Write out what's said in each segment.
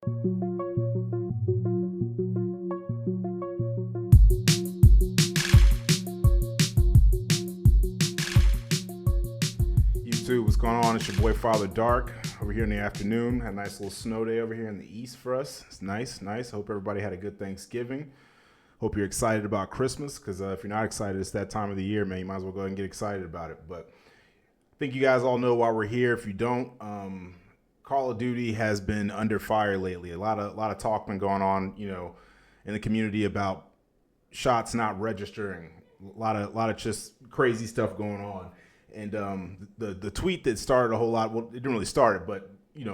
YouTube, what's going on? It's your boy Father Dark over here in the afternoon. Had a nice little snow day over here in the east for us. It's nice. Hope everybody had a good Thanksgiving. Hope you're excited about Christmas, because if you're not excited, it's that time of the year, man. You might as well go ahead and get excited about it. But I think you guys all know why we're here. If you don't, Call of Duty has been under fire lately. A lot of talk been going on, in the community about shots not registering. A lot of just crazy stuff going on. And the tweet that started a whole lot, well, it didn't really start it, but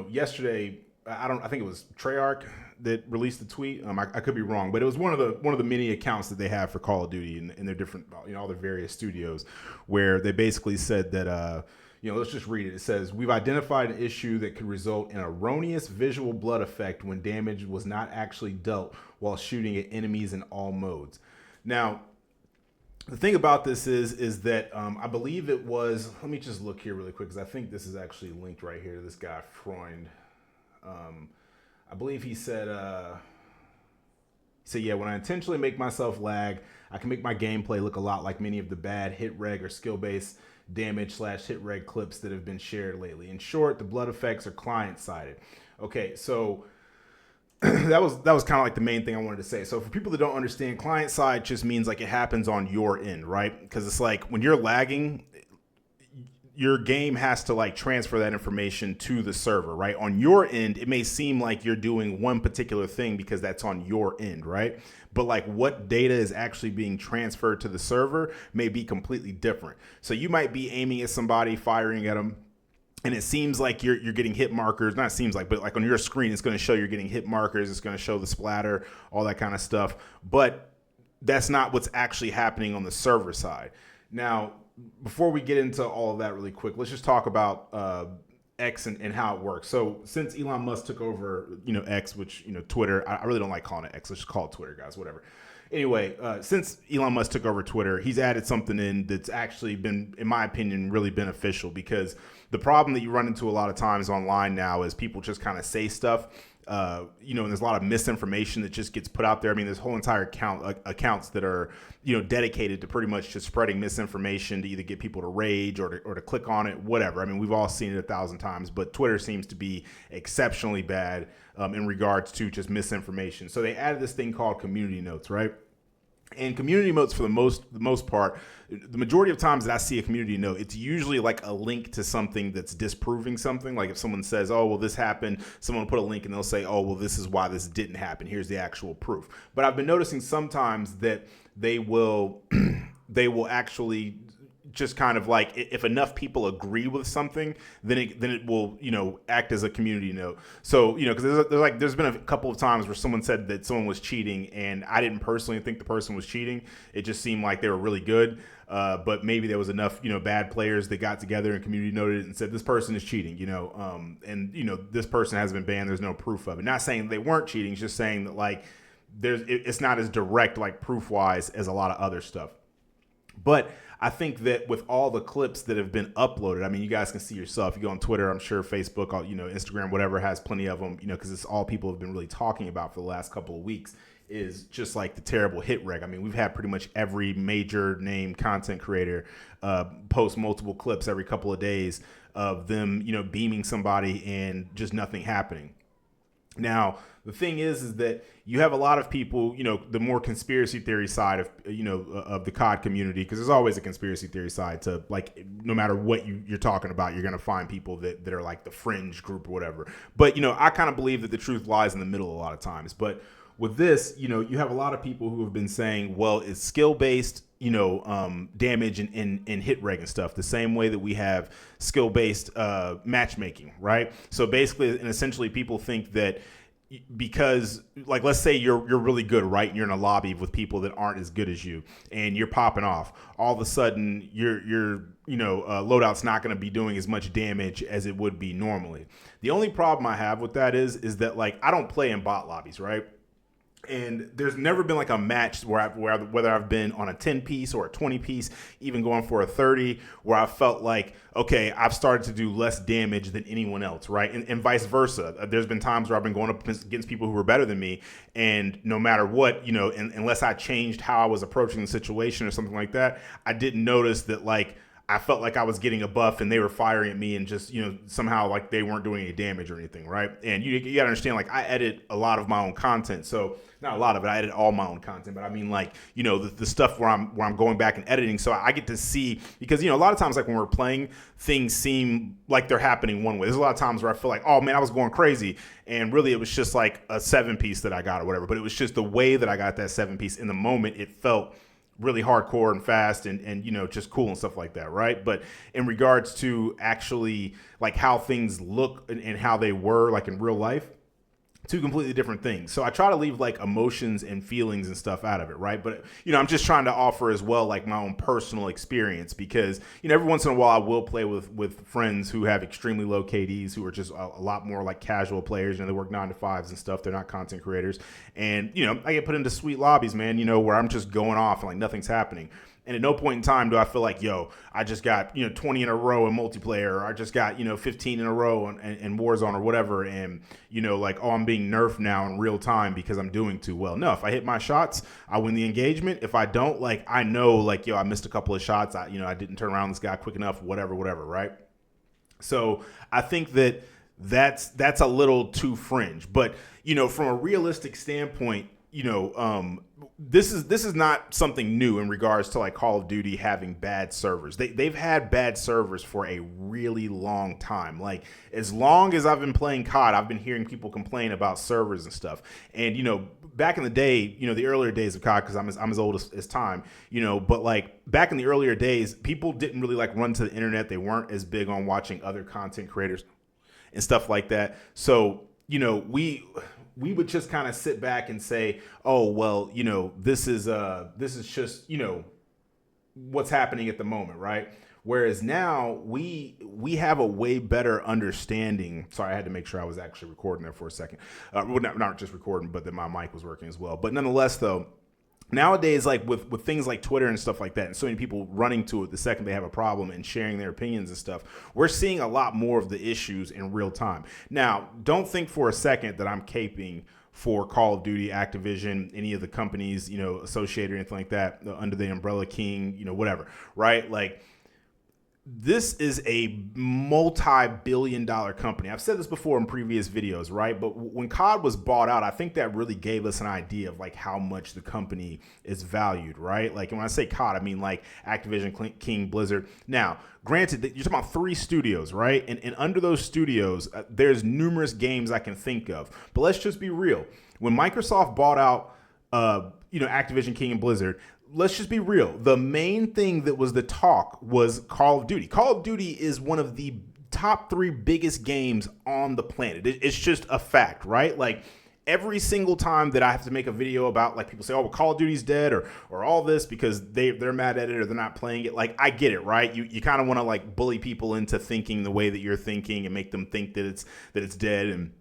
yesterday, I think it was Treyarch that released the tweet. I could be wrong, but it was one of the many accounts that they have for Call of Duty in their different, all their various studios, where they basically said that, let's just read it. It says, "We've identified an issue that could result in erroneous visual blood effect when damage was not actually dealt while shooting at enemies in all modes." Now, the thing about this is that I believe it was, let me just look here really quick, because I think this is actually linked right here to this guy, Freund. I believe he said, yeah, when I intentionally make myself lag, I can make my gameplay look a lot like many of the bad hit reg or skill-based damage / hit reg clips that have been shared lately. In short, the blood effects are client-sided. Okay, so that was kind of like the main thing I wanted to say. So for people that don't understand, client side just means like it happens on your end, right? Because it's like when you're lagging, your game has to like transfer that information to the server, right? On your end, it may seem like you're doing one particular thing because that's on your end, right? But like what data is actually being transferred to the server may be completely different. So you might be aiming at somebody, firing at them, and it seems like you're getting hit markers. Not seems like, but like on your screen, it's going to show you're getting hit markers. It's going to show the splatter, all that kind of stuff. But that's not what's actually happening on the server side. Now, before we get into all of that really quick, let's just talk about X and how it works. So since Elon Musk took over, X, which, Twitter, I really don't like calling it X. Let's just call it Twitter, guys, whatever. Anyway, since Elon Musk took over Twitter, he's added something in that's actually been, in my opinion, really beneficial, because the problem that you run into a lot of times online now is people just kind of say stuff, and there's a lot of misinformation that just gets put out there. I mean, there's whole entire accounts that are, dedicated to pretty much just spreading misinformation to either get people to rage or to click on it, whatever. I mean, we've all seen it 1,000 times, but Twitter seems to be exceptionally bad in regards to just misinformation. So they added this thing called community notes, right? And community notes, for the most part, the majority of times that I see a community note, it's usually like a link to something that's disproving something. Like if someone says, "Oh, well, this happened," someone will put a link and they'll say, "Oh, well, this is why this didn't happen. Here's the actual proof." But I've been noticing sometimes that they will actually just kind of like, if enough people agree with something, then it will, act as a community note. So, because there's been a couple of times where someone said that someone was cheating, and I didn't personally think the person was cheating. It just seemed like they were really good. But maybe there was enough, bad players that got together and community noted and said, this person is cheating, and this person has been banned. There's no proof of it. Not saying they weren't cheating, it's just saying that like it's not as direct, like proof wise, as a lot of other stuff. But I think that with all the clips that have been uploaded, I mean, you guys can see yourself. You go on Twitter, I'm sure Facebook, Instagram, whatever, has plenty of them, because it's all people have been really talking about for the last couple of weeks, is just like the terrible hit reg. I mean, we've had pretty much every major name content creator post multiple clips every couple of days of them, beaming somebody and just nothing happening. Now, the thing is that you have a lot of people, the more conspiracy theory side of, of the COD community, because there's always a conspiracy theory side to, like, no matter what you're talking about, you're going to find people that are like the fringe group or whatever. But, I kind of believe that the truth lies in the middle a lot of times. But with this, you have a lot of people who have been saying, well, it's skill-based, damage and hit reg and stuff, the same way that we have skill-based matchmaking, right? So basically, and essentially, people think that because, like, let's say you're really good, right? And you're in a lobby with people that aren't as good as you, and you're popping off. All of a sudden, your loadout's not going to be doing as much damage as it would be normally. The only problem I have with that is that, like, I don't play in bot lobbies, right? And there's never been like a match whether I've been on a 10 piece or a 20 piece, even going for a 30, where I felt like, okay, I've started to do less damage than anyone else, right? And vice versa. There's been times where I've been going up against people who were better than me, and no matter what, unless I changed how I was approaching the situation or something like that, I didn't notice that, like, I felt like I was getting a buff and they were firing at me and just, somehow like they weren't doing any damage or anything, right? And you got to understand, like, I edit a lot of my own content. So not a lot of it, I edit all my own content, but I mean, like, the stuff where I'm going back and editing. So I get to see, because, a lot of times, like when we're playing, things seem like they're happening one way. There's a lot of times where I feel like, oh man, I was going crazy. And really it was just like a 7-piece that I got or whatever. But it was just the way that I got that 7-piece in the moment. It felt really hardcore and fast and just cool and stuff like that, right? But in regards to actually like how things look and how they were like in real life, two completely different things. So I try to leave like emotions and feelings and stuff out of it, right? But I'm just trying to offer as well like my own personal experience, because every once in a while I will play with friends who have extremely low KDs, who are just a lot more like casual players. They work 9 to 5s and stuff. They're not content creators, and I get put into sweet lobbies, man. Where I'm just going off and like nothing's happening. And at no point in time do I feel like, I just got, 20 in a row in multiplayer, or I just got, 15 in a row in Warzone or whatever. And, like, oh, I'm being nerfed now in real time because I'm doing too well. No, if I hit my shots, I win the engagement. If I don't, like, I know, like, I missed a couple of shots. I didn't turn around this guy quick enough, whatever, right? So I think that's a little too fringe. But, from a realistic standpoint, this is not something new in regards to like Call of Duty having bad servers. They've had bad servers for a really long time. Like, as long as I've been playing COD, I've been hearing people complain about servers and stuff. And back in the day, the earlier days of COD, because I'm as old as time, but like back in the earlier days, people didn't really like run to the internet. They weren't as big on watching other content creators and stuff like that. So we would just kind of sit back and say, oh, well, this is just, what's happening at the moment, right? Whereas now we have a way better understanding. Sorry, I had to make sure I was actually recording there for a second. Well, not just recording, but that my mic was working as well. But nonetheless, though, nowadays, like with things like Twitter and stuff like that, and so many people running to it the second they have a problem and sharing their opinions and stuff, we're seeing a lot more of the issues in real time. Now, don't think for a second that I'm caping for Call of Duty, Activision, any of the companies, associated or anything like that, under the umbrella King, whatever, right? Like, this is a multi-billion-dollar company. I've said this before in previous videos, right? But when COD was bought out, I think that really gave us an idea of like how much the company is valued, right? Like, and when I say COD, I mean like Activision, King, Blizzard. Now, granted, you're talking about 3 studios, right? And under those studios, there's numerous games I can think of. But let's just be real. When Microsoft bought out, Activision, King, and Blizzard, let's just be real. The main thing that was the talk was Call of Duty. Call of Duty is one of the top 3 biggest games on the planet. It's just a fact, right? Like, every single time that I have to make a video about, like, people say, oh, well, Call of Duty's dead or all this because they're mad at it or they're not playing it. Like, I get it, right? You kind of want to like bully people into thinking the way that you're thinking and make them think that it's dead and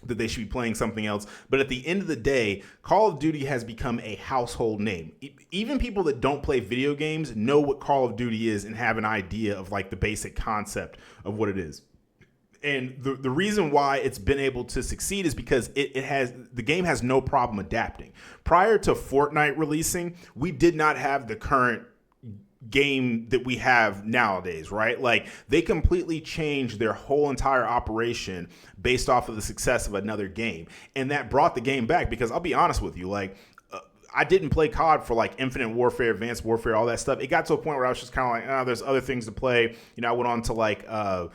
that they should be playing something else. But at the end of the day, Call of Duty has become a household name. Even people that don't play video games know what Call of Duty is and have an idea of like the basic concept of what it is. And the reason why it's been able to succeed is because the game has no problem adapting. Prior to Fortnite releasing, we did not have the current game that we have nowadays, right? Like, they completely changed their whole entire operation based off of the success of another game. And that brought the game back, because I'll be honest with you, like, I didn't play COD for like Infinite Warfare, Advanced Warfare, all that stuff. It got to a point where I was just kind of like, oh, there's other things to play. I went on to like, I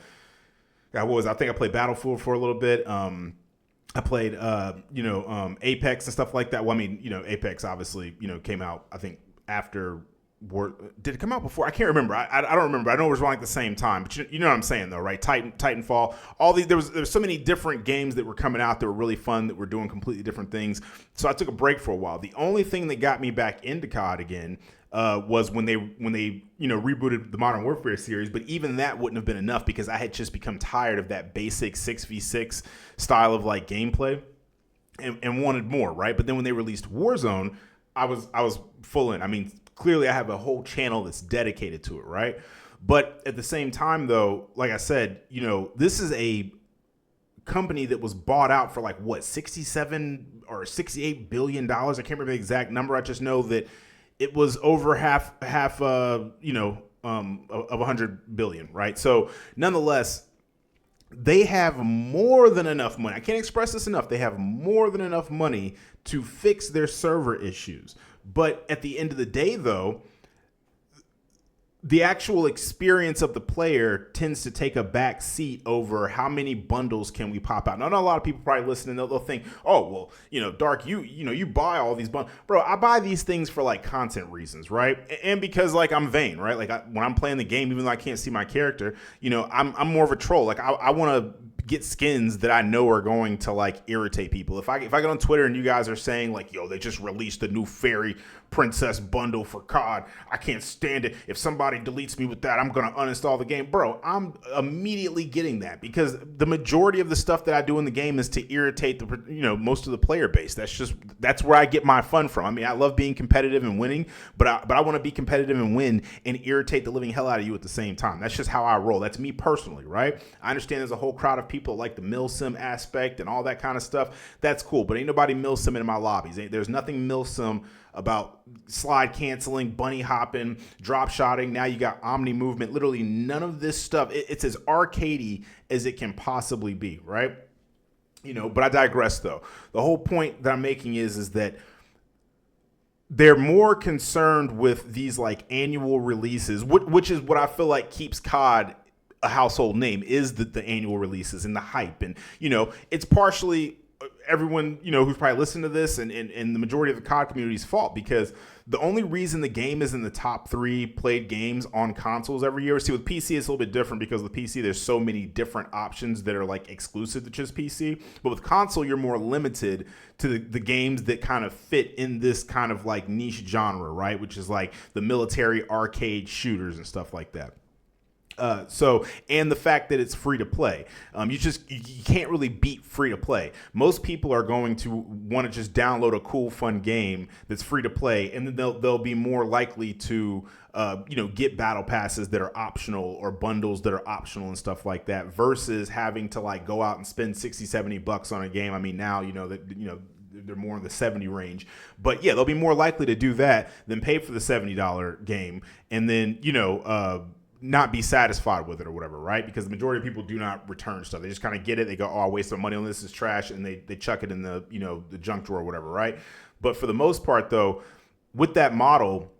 think I played Battlefield for a little bit. I played, Apex and stuff like that. Well, I mean, Apex obviously, came out, I think, after. Did it come out before? I can't remember. I don't remember. I know it was around like the same time, but you know what I'm saying though, right? Titanfall, all these, there was so many different games that were coming out that were really fun, that were doing completely different things. So I took a break for a while. The only thing that got me back into COD again was when they rebooted the Modern Warfare series. But even that wouldn't have been enough, because I had just become tired of that basic 6v6 style of like gameplay. and wanted more, right? But then when they released Warzone, I was full in. I mean, clearly I have a whole channel that's dedicated to it, right? But at the same time, though, like I said, this is a company that was bought out for like what, 67 or 68 billion dollars. I can't remember the exact number. I just know that it was over half of 100 billion, right? So nonetheless, they have more than enough money. I can't express this enough. They have more than enough money to fix their server issues. But at the end of the day, though, the actual experience of the player tends to take a back seat over how many bundles can we pop out. Now, I know a lot of people probably listening, they'll think, oh, well, Dark, you buy all these bundles. Bro, I buy these things for like content reasons, right? And because like I'm vain, right? Like when I'm playing the game, even though I can't see my character, I'm more of a troll. Like I want to get skins that I know are going to like irritate people. If I get on Twitter and you guys are saying like, yo, they just released a new fairy princess bundle for COD, I can't stand it. If somebody deletes me with that, I'm going to uninstall the game. Bro, I'm immediately getting that because the majority of the stuff that I do in the game is to irritate most of the player base. That's where I get my fun from. I mean, I love being competitive and winning, but I want to be competitive and win and irritate the living hell out of you at the same time. That's just how I roll. That's me personally, right? I understand there's a whole crowd of people like the milsim aspect and all that kind of stuff. That's cool, but ain't nobody milsim in my lobbies. There's nothing milsim about slide canceling, bunny hopping, drop shotting. Now you got omni movement. Literally none of this stuff. It's as arcadey as it can possibly be, right? But I digress though. The whole point that I'm making is that they're more concerned with these like annual releases, which is what I feel like keeps COD a household name, is the annual releases and the hype. And, it's partially everyone, who's probably listened to this and the majority of the COD community's fault, because the only reason the game is in the top 3 played games on consoles every year. See, with PC, it's a little bit different because with PC, there's so many different options that are like exclusive to just PC. But with console, you're more limited to the games that kind of fit in this kind of like niche genre, right? Which is like the military arcade shooters and stuff like that. And the fact that it's free to play, you can't really beat free to play. Most people are going to want to just download a cool, fun game that's free to play, and then they'll be more likely to, get battle passes that are optional or bundles that are optional and stuff like that, versus having to like go out and spend $60-$70 on a game. I mean, now, they're more in the 70 range, but yeah, they'll be more likely to do that than pay for the $70 game. And then, not be satisfied with it or whatever, right? Because the majority of people do not return stuff. They just kind of get it. They go, oh, I wasted money on this. It's trash. And they chuck it in the, the junk drawer or whatever, right? But for the most part, though, with that model,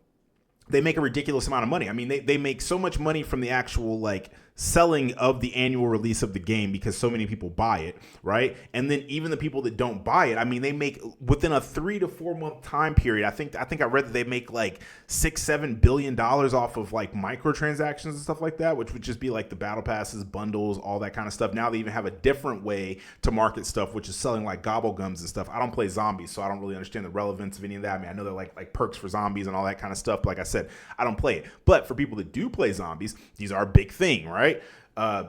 they make a ridiculous amount of money. I mean, they make so much money from the actual like selling of the annual release of the game because so many people buy it, right? And then even the people that don't buy it, I mean, they make within a 3 to 4 month time period. I think I read that they make like $6-7 billion off of like microtransactions and stuff like that, which would just be like the battle passes, bundles, all that kind of stuff. Now they even have a different way to market stuff, which is selling like gobble gums and stuff. I don't play zombies, so I don't really understand the relevance of any of that. I mean, I know they're like perks for zombies and all that kind of stuff, but like I said, I don't play it. But for people that do play zombies, these are a big thing, right?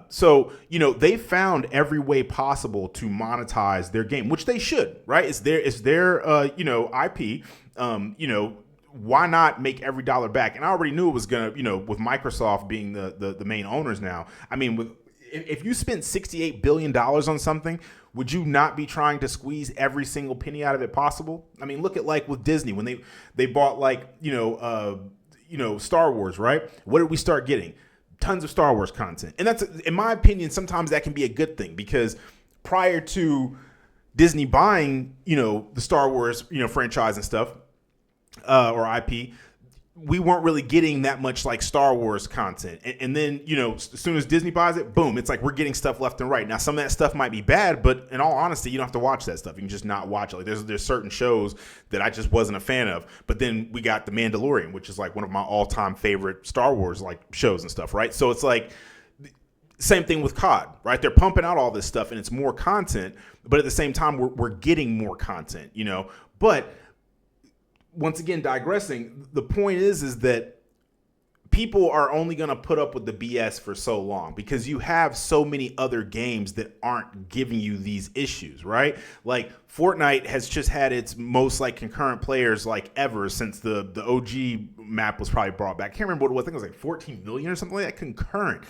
So they found every way possible to monetize their game, which they should, right? It's their IP. Why not make every dollar back? And I already knew it was gonna, with Microsoft being the main owners now. I mean, if you spent $68 billion on something, would you not be trying to squeeze every single penny out of it possible? I mean, look at like with Disney when they bought like Star Wars, right? What did we start getting? Tons of Star Wars content. And that's, in my opinion, sometimes that can be a good thing, because prior to Disney buying, the Star Wars, franchise and stuff, or IP, we weren't really getting that much like Star Wars content. And then, as soon as Disney buys it, boom, it's like we're getting stuff left and right. Now, some of that stuff might be bad, but in all honesty, you don't have to watch that stuff. You can just not watch it. Like there's certain shows that I just wasn't a fan of. But then we got The Mandalorian, which is like one of my all-time favorite Star Wars like shows and stuff, right? So it's like same thing with COD, right? They're pumping out all this stuff and it's more content, but at the same time, we're getting more content, But once again, digressing, the point is that people are only going to put up with the BS for so long because you have so many other games that aren't giving you these issues, right? Like Fortnite has just had its most like concurrent players like ever since the OG map was probably brought back. I can't remember what it was. I think it was like 14 million or something like that concurrent.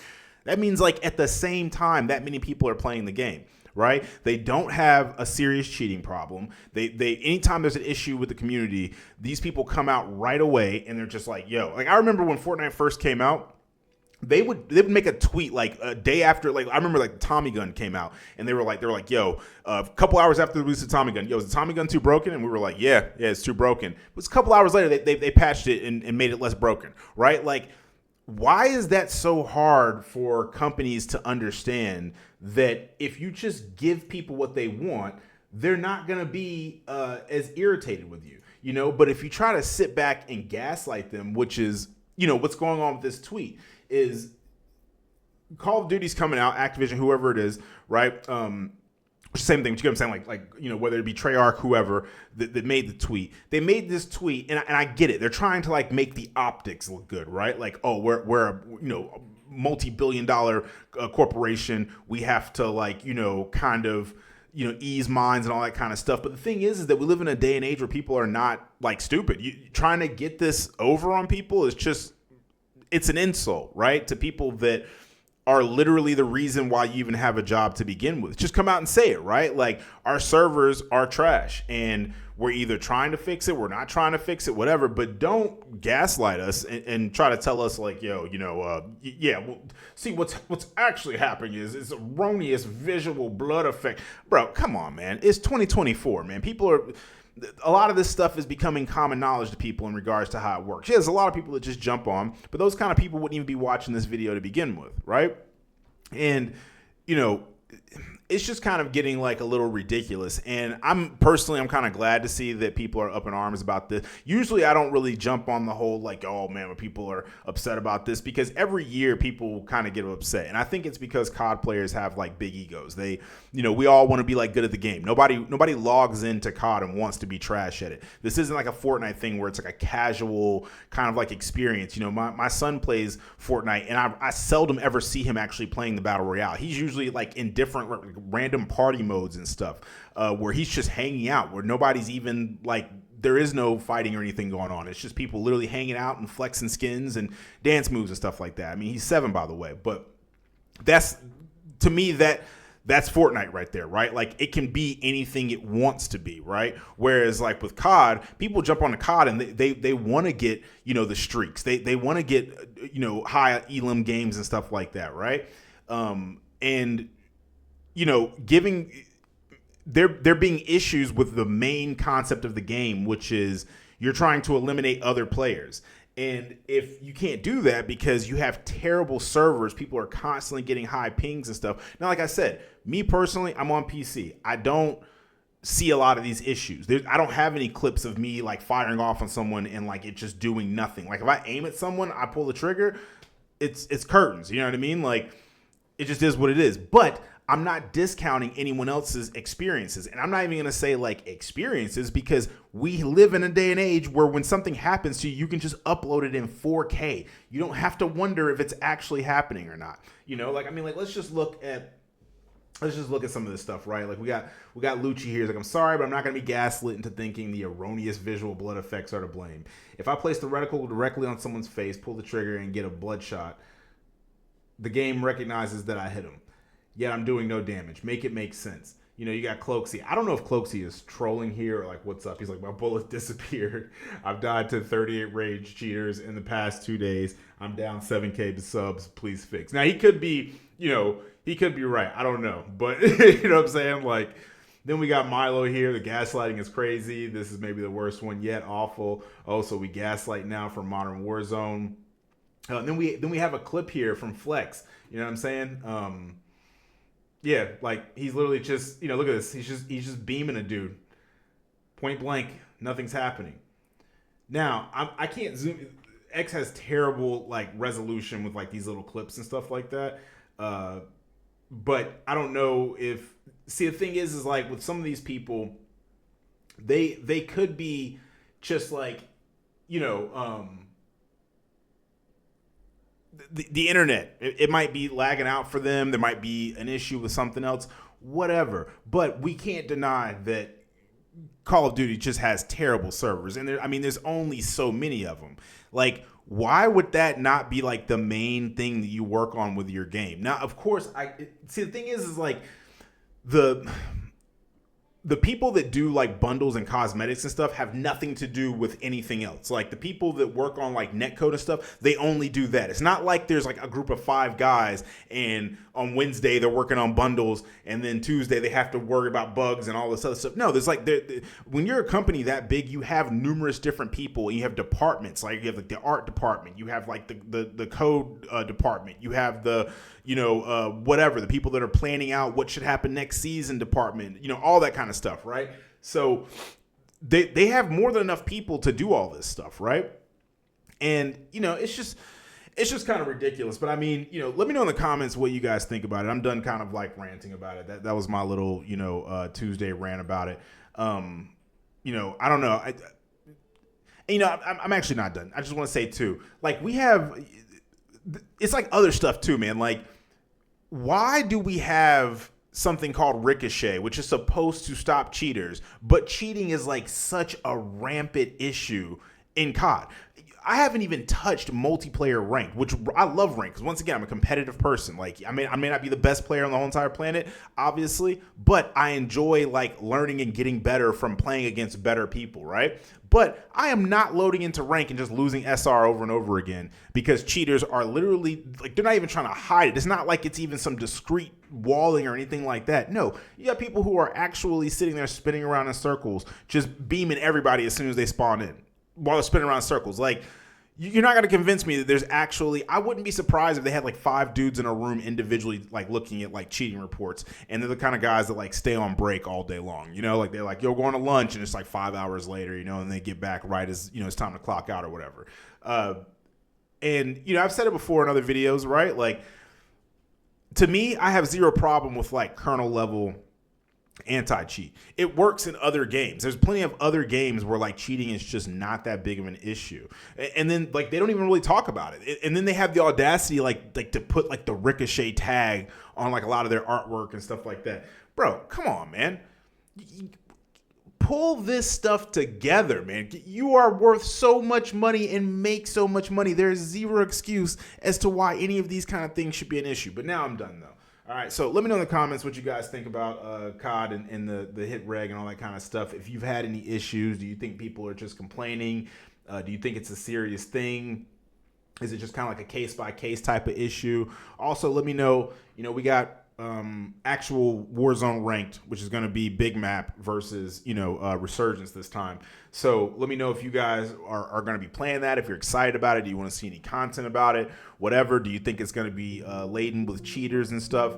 That means like at the same time that many people are playing the game. Right? They don't have a serious cheating problem. They anytime there's an issue with the community, these people come out right away and they're just like, yo, like I remember when Fortnite first came out, they would make a tweet like a day after, like I remember like the Tommy gun came out and they were like, yo, a couple hours after the release of Tommy gun, yo, is the Tommy gun too broken? And we were like, yeah, it's too broken. It was a couple hours later, they patched it and made it less broken, right? Like, why is that so hard for companies to understand that if you just give people what they want, they're not going to be as irritated with you, you know? But if you try to sit back and gaslight them, which is, you know, what's going on with this tweet is Call of Duty's coming out, Activision, whoever it is, right? Same thing, but you get what I'm saying, like you know, whether it be Treyarch, whoever that made the tweet, they made this tweet, and I get it. They're trying to like make the optics look good, right? Like, oh, we're a, you know, multi-billion-dollar corporation. We have to like, you know, kind of, you know, ease minds and all that kind of stuff. But the thing is that we live in a day and age where people are not like stupid. Trying to get this over on people is just, it's an insult, right? To people that are literally the reason why you even have a job to begin with. Just come out and say it, right? Like, our servers are trash and we're either trying to fix it, we're not trying to fix it, whatever, but don't gaslight us and try to tell us like, yo, you know, yeah, well, see what's actually happening is it's erroneous visual blood effect. Bro, come on, man. It's 2024, man. A lot of this stuff is becoming common knowledge to people in regards to how it works. Yeah, there's a lot of people that just jump on, but those kind of people wouldn't even be watching this video to begin with, right? And, you know, it's just kind of getting like a little ridiculous. And I'm kind of glad to see that people are up in arms about this. Usually I don't really jump on the whole like, oh man, when people are upset about this, because every year people kind of get upset. And I think it's because COD players have like big egos. They, you know, we all want to be like good at the game. Nobody logs into COD and wants to be trash at it. This isn't like a Fortnite thing where it's like a casual kind of like experience. You know, my son plays Fortnite and I seldom ever see him actually playing the Battle Royale. He's usually like in different random party modes and stuff where he's just hanging out, where nobody's even like, there is no fighting or anything going on. It's just people literally hanging out and flexing skins and dance moves and stuff like that. I mean, he's 7, by the way, but that's, to me, that's Fortnite right there, right? Like, it can be anything it wants to be, right? Whereas like with COD, people jump on the COD and they want to get, you know, the streaks. They want to get, you know, high elim games and stuff like that, right? And you know, there being issues with the main concept of the game, which is you're trying to eliminate other players. And if you can't do that because you have terrible servers, people are constantly getting high pings and stuff. Now, like I said, me personally, I'm on PC. I don't see a lot of these issues. I don't have any clips of me like firing off on someone and like it just doing nothing. Like if I aim at someone, I pull the trigger, it's curtains. You know what I mean? Like, it just is what it is. But I'm not discounting anyone else's experiences. And I'm not even going to say like experiences, because we live in a day and age where when something happens to you, you can just upload it in 4K. You don't have to wonder if it's actually happening or not. You know, like, I mean, like, let's just look at some of this stuff, right? Like we got Lucci here. He's like, I'm sorry, but I'm not going to be gaslit into thinking the erroneous visual blood effects are to blame. If I place the reticle directly on someone's face, pull the trigger and get a bloodshot, the game recognizes that I hit him. Yet I'm doing no damage. Make it make sense. You know, you got Cloaksy. I don't know if Cloaksy is trolling here or like, what's up? He's like, my bullet disappeared. I've died to 38 rage cheaters in the past 2 days. I'm down 7K to subs. Please fix. Now, he could be, you know, he could be right. I don't know. But, you know what I'm saying? Like, then we got Milo here. The gaslighting is crazy. This is maybe the worst one yet. Awful. Oh, so we gaslight now for Modern Warzone. Then we have a clip here from Flex. You know what I'm saying? Yeah, like he's literally just, you know, look at this. He's just beaming a dude. Point blank, nothing's happening. Now, I can't zoom. X has terrible like resolution with like these little clips and stuff like that. But I don't know if, see, the thing is like with some of these people, they could be just like, you know, the internet. It might be lagging out for them. There might be an issue with something else, whatever. But we can't deny that Call of Duty just has terrible servers. And there's only so many of them. Like, why would that not be like the main thing that you work on with your game? Now, of course, the thing is like the people that do like bundles and cosmetics and stuff have nothing to do with anything else. Like the people that work on like netcode and stuff, they only do that. It's not like there's like a group of 5 guys and on Wednesday they're working on bundles and then Tuesday they have to worry about bugs and all this other stuff. No, there's like when you're a company that big, you have numerous different people and you have departments. Like you have like the art department, you have like the code department, you have the whatever, the people that are planning out what should happen next season department, all that kind of stuff, right? So they have more than enough people to do all this stuff, right? And it's just kind of ridiculous. But I mean, let me know in the comments what you guys think about it. I'm done kind of like ranting about it. That was my little Tuesday rant about it. I don't know. I'm actually not done. I just want to say too, like it's like other stuff too, man. Like, why do we have something called Ricochet, which is supposed to stop cheaters, but cheating is like such a rampant issue in COD? I haven't even touched multiplayer rank, which I love rank because once again, I'm a competitive person. Like, I may not be the best player on the whole entire planet, obviously, but I enjoy like learning and getting better from playing against better people, right? But I am not loading into rank and just losing SR over and over again because cheaters are literally like, they're not even trying to hide it. It's not like it's even some discreet walling or anything like that. No, you got people who are actually sitting there spinning around in circles, just beaming everybody as soon as they spawn in while they're spinning around in circles. Like, you're not going to convince me that there's actually, I wouldn't be surprised if they had like 5 dudes in a room individually like looking at like cheating reports, and they're the kind of guys that like stay on break all day long, like they're like, yo, going to lunch, and it's like 5 hours later, and they get back right as, it's time to clock out or whatever. And I've said it before in other videos, right? Like, to me, I have zero problem with like kernel level anti-cheat. It works in other games. There's plenty of other games where like cheating is just not that big of an issue. And then like they don't even really talk about it. And then they have the audacity like to put like the Ricochet tag on like a lot of their artwork and stuff like that. Bro, come on, man. Pull this stuff together, man. You are worth so much money and make so much money. There's zero excuse as to why any of these kind of things should be an issue. But now I'm done though. All right, so let me know in the comments what you guys think about COD and the hit reg and all that kind of stuff. If you've had any issues, do you think people are just complaining? Do you think it's a serious thing? Is it just kind of like a case-by-case type of issue? Also, let me know, we got actual Warzone ranked, which is going to be big map versus, Resurgence this time. So let me know if you guys are going to be playing that, if you're excited about it. Do you want to see any content about it? Whatever. Do you think it's going to be laden with cheaters and stuff?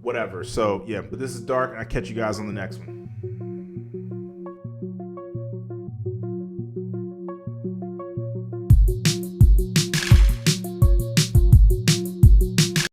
Whatever. So, yeah, but this is Dark, and I'll catch you guys on the next one.